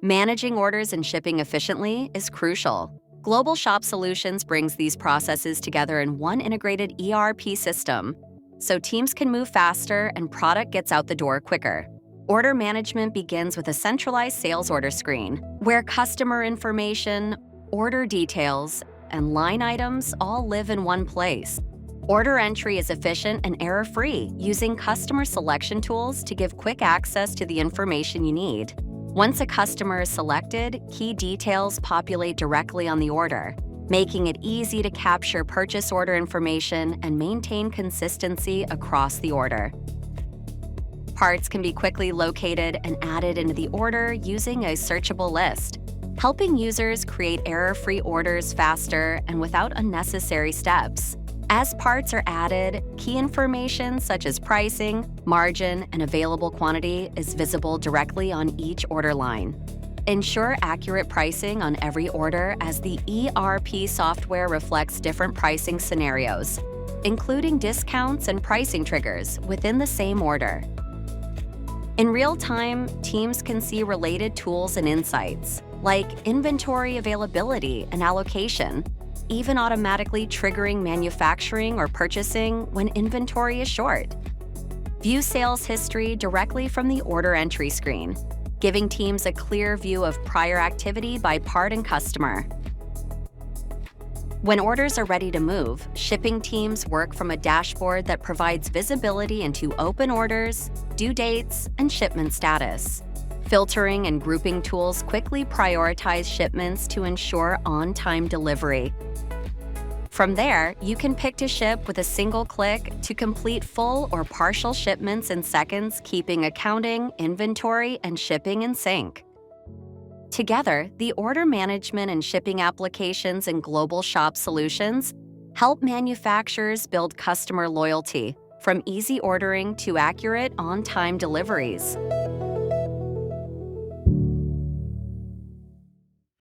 Managing orders and shipping efficiently is crucial. Global Shop Solutions brings these processes together in one integrated ERP system, so teams can move faster and product gets out the door quicker. Order management begins with a centralized sales order screen, where customer information, order details, and line items all live in one place. Order entry is efficient and error-free, using customer selection tools to give quick access to the information you need. Once a customer is selected, key details populate directly on the order, making it easy to capture purchase order information and maintain consistency across the order. Parts can be quickly located and added into the order using a searchable list, helping users create error-free orders faster and without unnecessary steps. As parts are added, key information such as pricing, margin, and available quantity is visible directly on each order line. Ensure accurate pricing on every order as the ERP software reflects different pricing scenarios, including discounts and pricing triggers within the same order. In real time, teams can see related tools and insights, like inventory availability and allocation, even automatically triggering manufacturing or purchasing when inventory is short. View sales history directly from the order entry screen, giving teams a clear view of prior activity by part and customer. When orders are ready to move, shipping teams work from a dashboard that provides visibility into open orders, due dates, and shipment status. Filtering and grouping tools quickly prioritize shipments to ensure on-time delivery. From there, you can pick to ship with a single click to complete full or partial shipments in seconds, keeping accounting, inventory, and shipping in sync. Together, the order management and shipping applications in Global Shop Solutions help manufacturers build customer loyalty, from easy ordering to accurate on-time deliveries.